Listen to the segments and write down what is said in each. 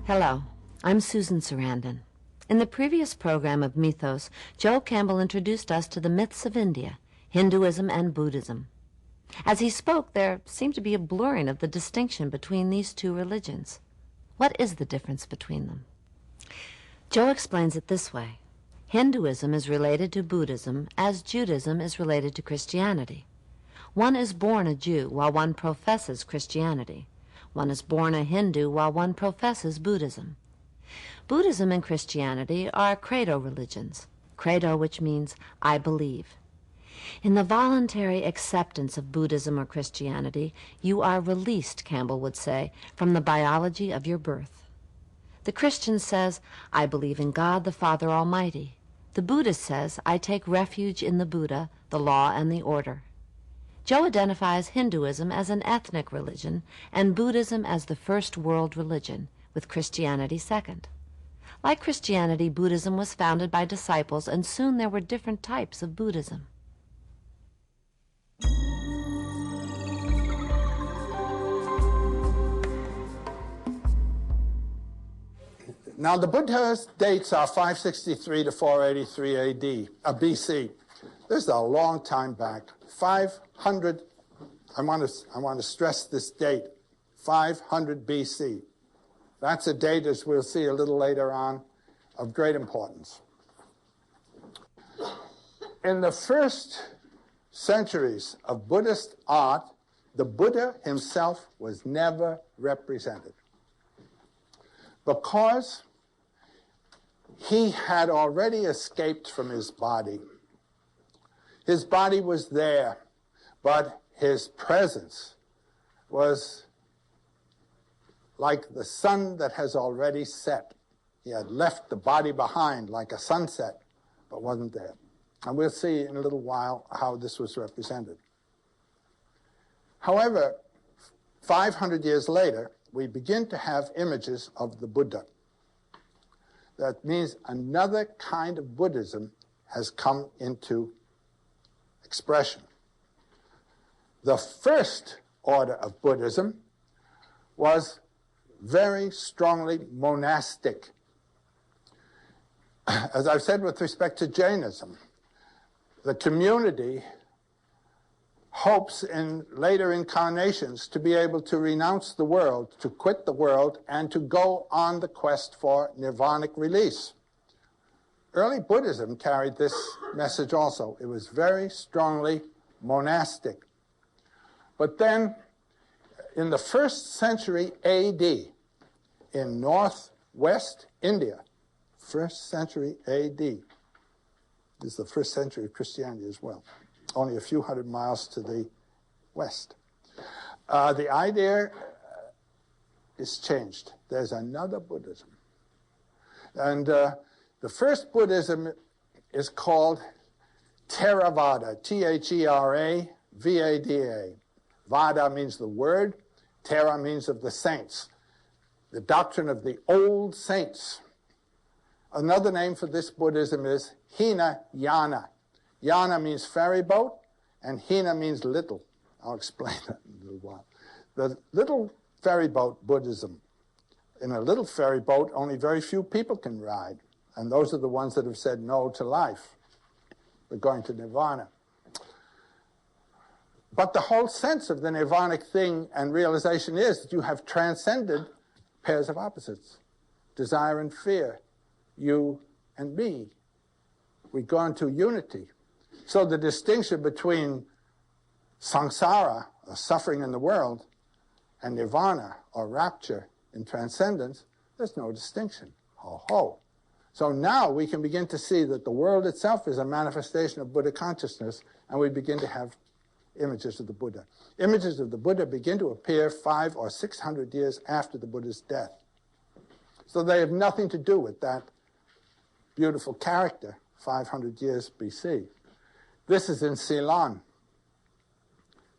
Hello, I'm Susan Sarandon. In the previous program of Mitos, Joe Campbell introduced us to the myths of India, Hinduism and Buddhism. As he spoke, there seemed to be a blurring of the distinction between these two religions. What is the difference between them? Joe explains it this way. Hinduism is related to Buddhism as Judaism is related to Christianity. One is born a Jew while one professes Christianity. One is born a Hindu while one professes Buddhism. Buddhism and Christianity are credo religions. Credo, which means I believe. In the voluntary acceptance of Buddhism or Christianity, you are released, Campbell would say, from the biology of your birth. The Christian says, I believe in God the Father Almighty. The Buddhist says, I take refuge in the Buddha, the law, and the order. Joe identifies Hinduism as an ethnic religion and Buddhism as the first world religion, with Christianity second. Like Christianity, Buddhism was founded by disciples, and soon there were different types of Buddhism. Now, the Buddha's dates are 563 to 483 BC. This is a long time back. 500, I want to stress this date, 500 BC. That's a date, as we'll see a little later on, of great importance. In the first centuries of Buddhist art, the Buddha himself was never represented because he had already escaped from his body. His body was there, but his presence was like the sun that has already set. He had left the body behind like a sunset, but wasn't there. And we'll see in a little while how this was represented. However, 500 years later, we begin to have images of the Buddha. That means another kind of Buddhism has come into expression. The first order of Buddhism was very strongly monastic. As I've said with respect to Jainism, the community hopes in later incarnations to be able to renounce the world, to quit the world, and to go on the quest for nirvanic release. Early Buddhism carried this message also. It was very strongly monastic. But then, in the 1st century AD, in northwest India, 1st century AD, this is the 1st century of Christianity as well, only a few hundred miles to the west. The idea is changed. There's another Buddhism. And the first Buddhism is called Theravada, Theravada. Vada means the word, Thera means of the saints, the doctrine of the old saints. Another name for this Buddhism is Hinayana. Yana means ferry boat, and Hina means little. I'll explain that in a little while. The little ferry boat Buddhism. In a little ferry boat, only very few people can ride, and those are the ones that have said no to life. We're going to nirvana. But the whole sense of the nirvanic thing and realization is that you have transcended pairs of opposites, desire and fear, you and me. We've gone to unity. So the distinction between samsara, or suffering in the world, and nirvana, or rapture in transcendence, there's no distinction. Ho, ho. So now we can begin to see that the world itself is a manifestation of Buddha consciousness, and we begin to have images of the Buddha. Images of the Buddha begin to appear 500 or 600 years after the Buddha's death. So they have nothing to do with that beautiful character 500 years BC. This is in Ceylon.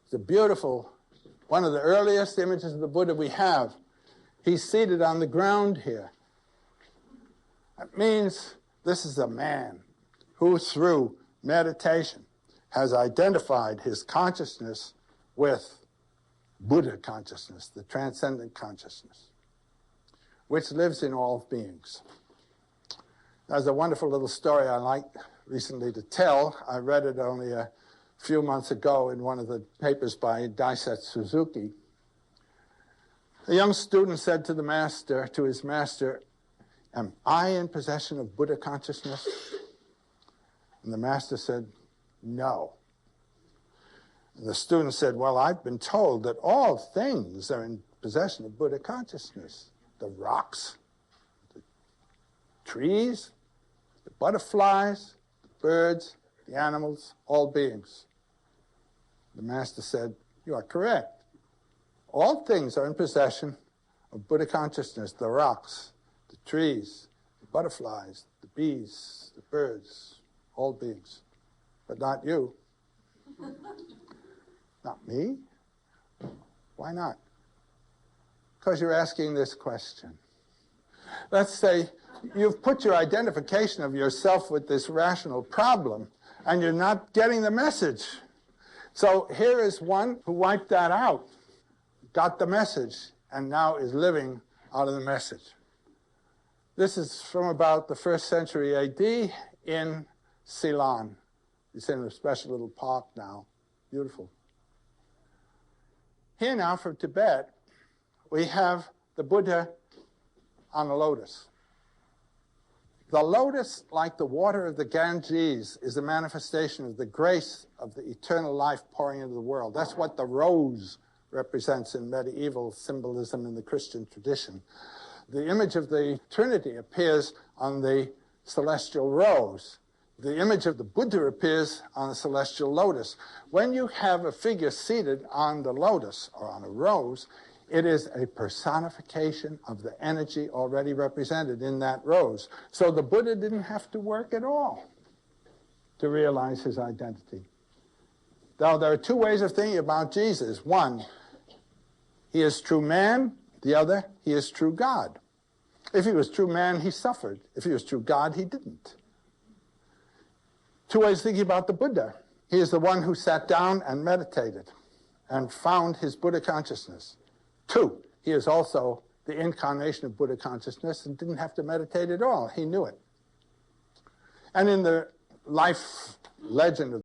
It's a beautiful, one of the earliest images of the Buddha we have. He's seated on the ground here. That means this is a man who, through meditation, has identified his consciousness with Buddha consciousness, the transcendent consciousness. which lives in all beings. There's a wonderful little story I like recently to tell. I read it only a few months ago in one of the papers by Daisetsu Suzuki. A young student said to his master, "Am I in possession of Buddha consciousness?" And the master said, "No." And the student said, "Well, I've been told that all things are in possession of Buddha consciousness. The rocks, the trees, the butterflies, the birds, the animals, all beings." The master said, "You are correct. All things are in possession of Buddha consciousness, the rocks, the trees, the butterflies, the bees, the birds, all beings. But not you." "Not me? Why not?" "Because you're asking this question. Let's say you've put your identification of yourself with this rational problem, and you're not getting the message. So here is one who wiped that out, got the message, and now is living out of the message. This is from about the 1st century AD in Ceylon. It's in a special little park now. Beautiful. Here now from Tibet, we have the Buddha on a lotus. The lotus, like the water of the Ganges, is a manifestation of the grace of the eternal life pouring into the world. That's what the rose represents in medieval symbolism in the Christian tradition. The image of the Trinity appears on the celestial rose. The image of the Buddha appears on the celestial lotus. When you have a figure seated on the lotus or on a rose, it is a personification of the energy already represented in that rose. So the Buddha didn't have to work at all to realize his identity. Now, there are two ways of thinking about Jesus. One, he is true man. The other, he is true God. If he was true man, he suffered. If he was true God, he didn't. Two ways of thinking about the Buddha. He is the one who sat down and meditated and found his Buddha consciousness. Two, he is also the incarnation of Buddha consciousness and didn't have to meditate at all. He knew it. And in the life legend of